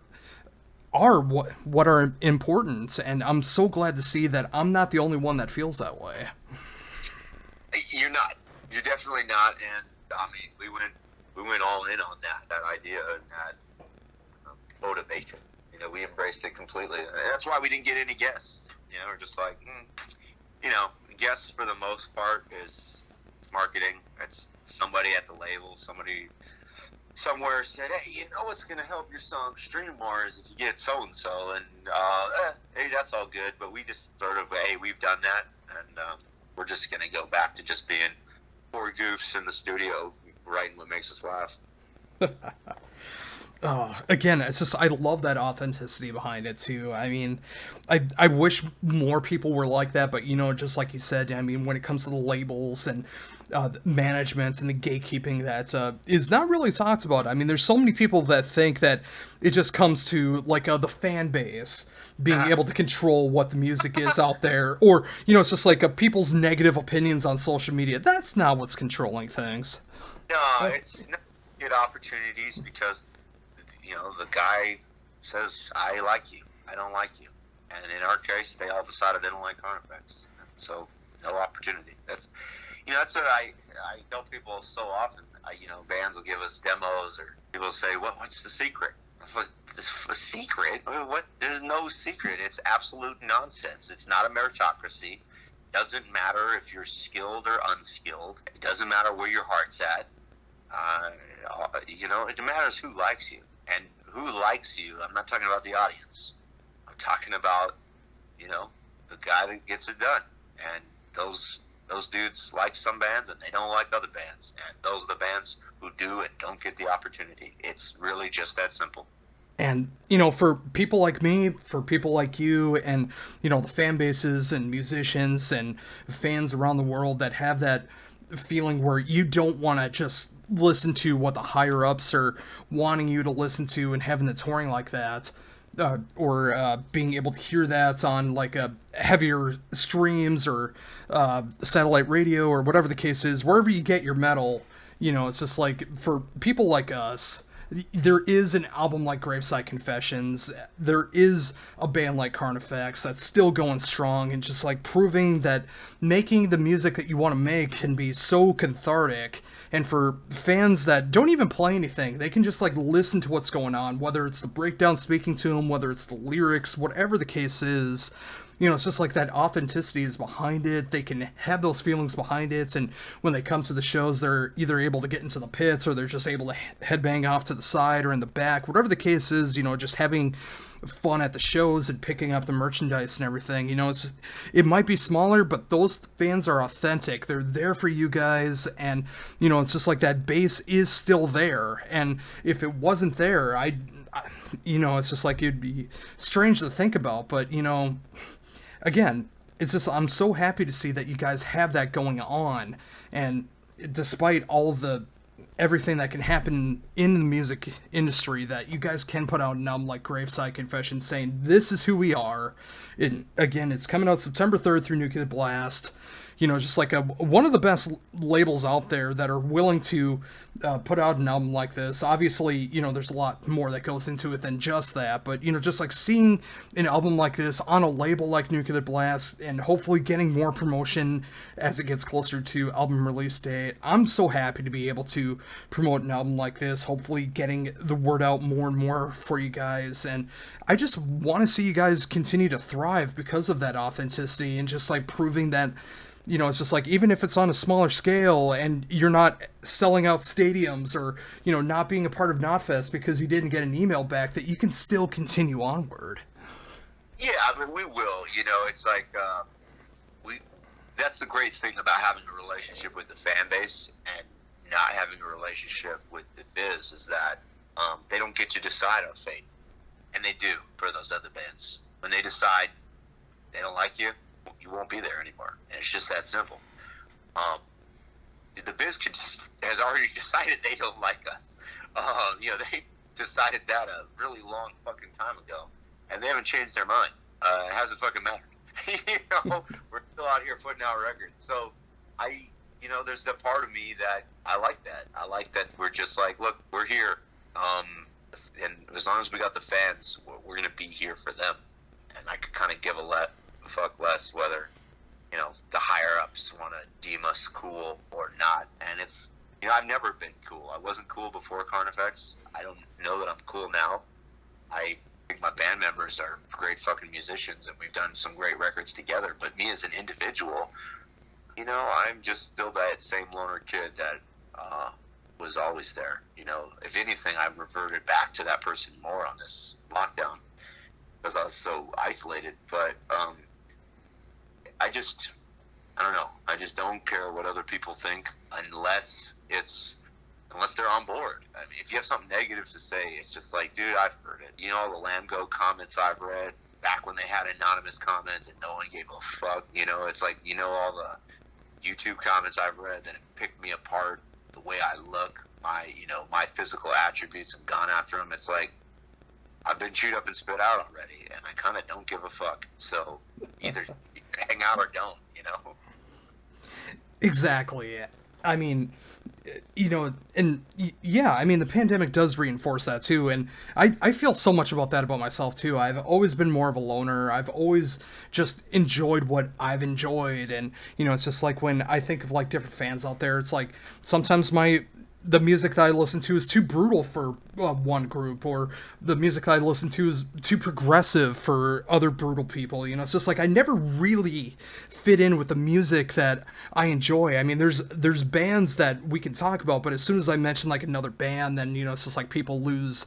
[SPEAKER 1] what are important. And I'm so glad to see that I'm not the only one that feels that way.
[SPEAKER 2] You're not. You're definitely not. And I mean, we went all in on that idea and that motivation. You know, we embraced it completely. And that's why we didn't get any guests. You know, we're just like, you know, guests for the most part is marketing. It's somebody at the label, somebody somewhere said, hey, you know what's going to help your song stream more is if you get so-and-so. And, hey, that's all good. But we just sort of, hey, we've done that. And we're just going to go back to just being four goofs in the studio writing what makes us laugh.
[SPEAKER 1] Again, it's just, I love that authenticity behind it too. I mean, I wish more people were like that, but, you know, just like you said, I mean, when it comes to the labels and the management and the gatekeeping that is not really talked about. I mean, there's so many people that think that it just comes to like the fan base being able to control what the music is out there, or, you know, it's just like people's negative opinions on social media. That's not what's controlling things.
[SPEAKER 2] No, it's not good opportunities because, you know, the guy says, I like you, I don't like you. And in our case, they all decided they don't like Carnifex. So, no opportunity. That's, you know, that's what I tell people so often. You know, bands will give us demos, or people say, what's the secret? The secret? What? There's no secret. It's absolute nonsense. It's not a meritocracy. Doesn't matter if you're skilled or unskilled. It doesn't matter where your heart's at. You know, it matters who likes you. And who likes you, I'm not talking about the audience. I'm talking about, the guy that gets it done. And those dudes like some bands and they don't like other bands. And those are the bands who do and don't get the opportunity. It's really just that simple.
[SPEAKER 1] And, for people like me, for people like you, and, the fan bases and musicians and fans around the world that have that feeling where you don't want to just listen to what the higher ups are wanting you to listen to and having the touring like that, or being able to hear that on like a heavier streams or satellite radio or whatever the case is, wherever you get your metal, it's just like for people like us. There is an album like Graveside Confessions. There is a band like Carnifex that's still going strong and just like proving that making the music that you want to make can be so cathartic. And for fans that don't even play anything, they can just like listen to what's going on, whether it's the breakdown speaking to them, whether it's the lyrics, whatever the case is. It's just like that authenticity is behind it. They can have those feelings behind it, and when they come to the shows, they're either able to get into the pits or they're just able to headbang off to the side or in the back, whatever the case is. Just having fun at the shows and picking up the merchandise and everything. It might be smaller, but those fans are authentic. They're there for you guys, and it's just like that base is still there. And if it wasn't there, it's just like it'd be strange to think about, but again, it's just I'm so happy to see that you guys have that going on, and despite all of the everything that can happen in the music industry, that you guys can put out an album like Graveside Confessions saying this is who we are. And again, it's coming out September 3rd through Nuclear Blast. Just like one of the best labels out there that are willing to put out an album like this. Obviously, there's a lot more that goes into it than just that, but, just like seeing an album like this on a label like Nuclear Blast and hopefully getting more promotion as it gets closer to album release date. I'm so happy to be able to promote an album like this, hopefully getting the word out more and more for you guys. And I just want to see you guys continue to thrive because of that authenticity and just like proving that it's just like, even if it's on a smaller scale and you're not selling out stadiums or, not being a part of Knotfest because you didn't get an email back, that you can still continue onward.
[SPEAKER 2] Yeah, we will. It's like, that's the great thing about having a relationship with the fan base and not having a relationship with the biz is that they don't get to decide on fate. And they do for those other bands. When they decide they don't like you, you won't be there anymore, and it's just that simple. The biz has already decided they don't like us. They decided that a really long fucking time ago, and they haven't changed their mind. It hasn't fucking mattered. We're still out here putting out records. So there's that part of me that I like that. I like that we're just like, look, we're here, and as long as we got the fans, we're gonna be here for them. And I could kind of give a fuck less whether the higher ups want to deem us cool or not. And it's I've never been cool. I wasn't cool before Carnifex. I don't know that I'm cool now. I think my band members are great fucking musicians and we've done some great records together, but me as an individual, I'm just still that same loner kid that was always there. If anything, I've reverted back to that person more on this lockdown because I was so isolated. But I don't know. I just don't care what other people think unless they're on board. I mean, if you have something negative to say, it's just like, dude, I've heard it. All the Lambgo comments I've read back when they had anonymous comments and no one gave a fuck. It's like, all the YouTube comments I've read that have picked me apart, the way I look, my physical attributes and gone after them. It's like, I've been chewed up and spit out already, and I kind of don't give a fuck. So either hang out or don't,
[SPEAKER 1] Exactly. I mean, and yeah, I mean, the pandemic does reinforce that too, and I feel so much about that about myself too. I've always been more of a loner. I've always just enjoyed what I've enjoyed, and it's just like when I think of like different fans out there, it's like sometimes the music that I listen to is too brutal for one group, or the music that I listen to is too progressive for other brutal people. It's just like I never really fit in with the music that I enjoy. I mean, there's bands that we can talk about, but as soon as I mention like another band, then it's just like people lose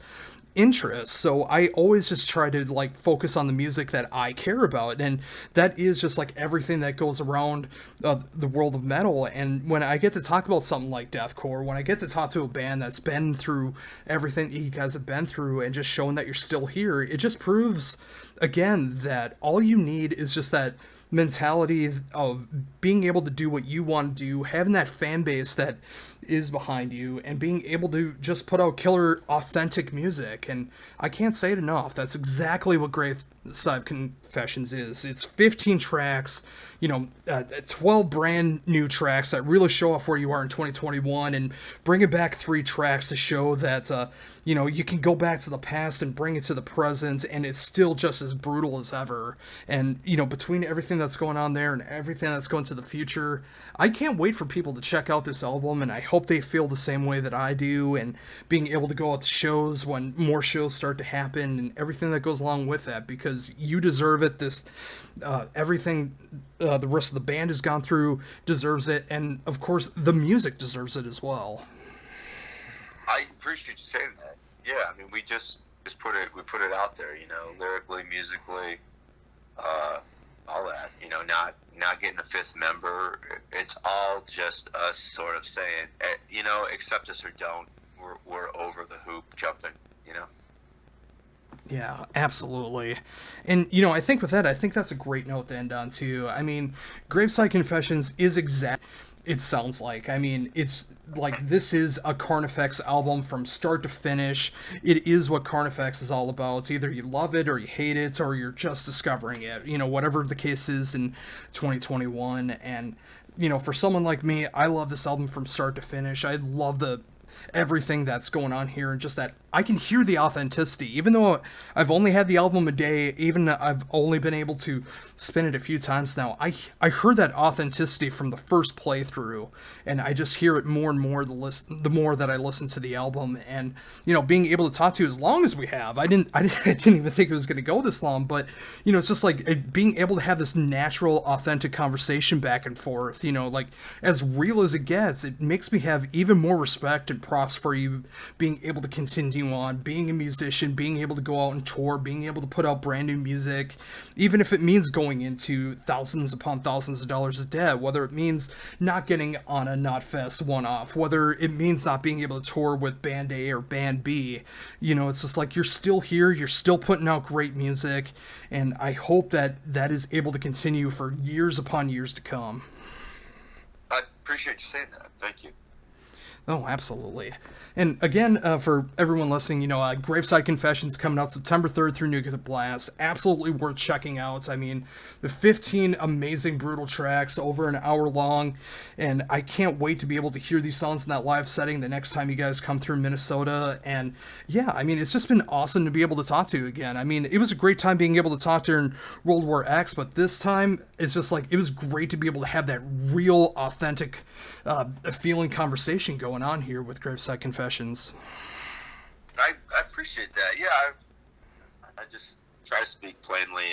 [SPEAKER 1] interests. So I always just try to like focus on the music that I care about, and that is just like everything that goes around the world of metal. And when I get to talk about something like deathcore, when I get to talk to a band that's been through everything you guys have been through and just showing that you're still here, it just proves again that all you need is just that mentality of being able to do what you want to do, having that fan base that is behind you, and being able to just put out killer authentic music. And I can't say it enough, that's exactly what Graveside Confessions is. It's 15 tracks, 12 brand new tracks that really show off where you are in 2021, and bringing back 3 tracks to show that you can go back to the past and bring it to the present, and it's still just as brutal as ever. And between everything that's going on there and everything that's going to the future, I can't wait for people to check out this album, and I hope they feel the same way that I do, and being able to go out to shows when more shows start to happen and everything that goes along with that, because you deserve it. Everything the rest of the band has gone through deserves it, and of course the music deserves it as well.
[SPEAKER 2] I appreciate you saying that. Yeah, I mean, we just put it out there, lyrically, musically, all that. Not getting a 5th member. It's all just us sort of saying, accept us or don't. We're over the hoop jumping.
[SPEAKER 1] Yeah, absolutely. And, I think with that, I think that's a great note to end on, too. I mean, Graveside Confessions is it sounds like. I mean, it's like this is a Carnifex album from start to finish. It is what Carnifex is all about. It's either you love it or you hate it, or you're just discovering it, whatever the case is in 2021. And, for someone like me, I love this album from start to finish. I love everything that's going on here, and just that I can hear the authenticity, even though I've only had the album a day, even I've only been able to spin it a few times now. I heard that authenticity from the first playthrough, and I just hear it more and more the more that I listen to the album. And being able to talk to you as long as we have, I didn't even think it was going to go this long, but it's just like being able to have this natural, authentic conversation back and forth, like as real as it gets. It makes me have even more respect and props for you being able to continue on, being a musician, being able to go out and tour, being able to put out brand new music, even if it means going into thousands upon thousands of dollars of debt, whether it means not getting on a Knotfest one-off, whether it means not being able to tour with Band A or Band B. It's just like you're still here, you're still putting out great music, and I hope that is able to continue for years upon years to come.
[SPEAKER 2] I appreciate you saying that. Thank you.
[SPEAKER 1] Oh, absolutely. And again, for everyone listening, Graveside Confessions coming out September 3rd through Nuclear Blast. Absolutely worth checking out. I mean, the 15 amazing, brutal tracks, over an hour long, and I can't wait to be able to hear these songs in that live setting the next time you guys come through Minnesota. And yeah, I mean, it's just been awesome to be able to talk to you again. I mean, it was a great time being able to talk during World War X, but this time, it's just like, it was great to be able to have that real, authentic, feeling conversation going on here with Graveside Confessions.
[SPEAKER 2] I appreciate that. Yeah, I just try to speak plainly,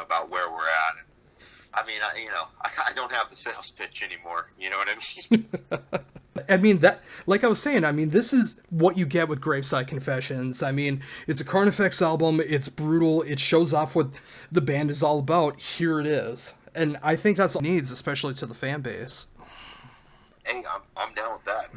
[SPEAKER 2] about where we're at. And, I mean, I don't have the sales pitch anymore. You know what I mean?
[SPEAKER 1] I mean, that, like I was saying, I mean, this is what you get with Graveside Confessions. I mean, it's a Carnifex album. It's brutal. It shows off what the band is all about. Here it is. And I think that's all it needs, especially to the fan base.
[SPEAKER 2] Hey, I'm down with that.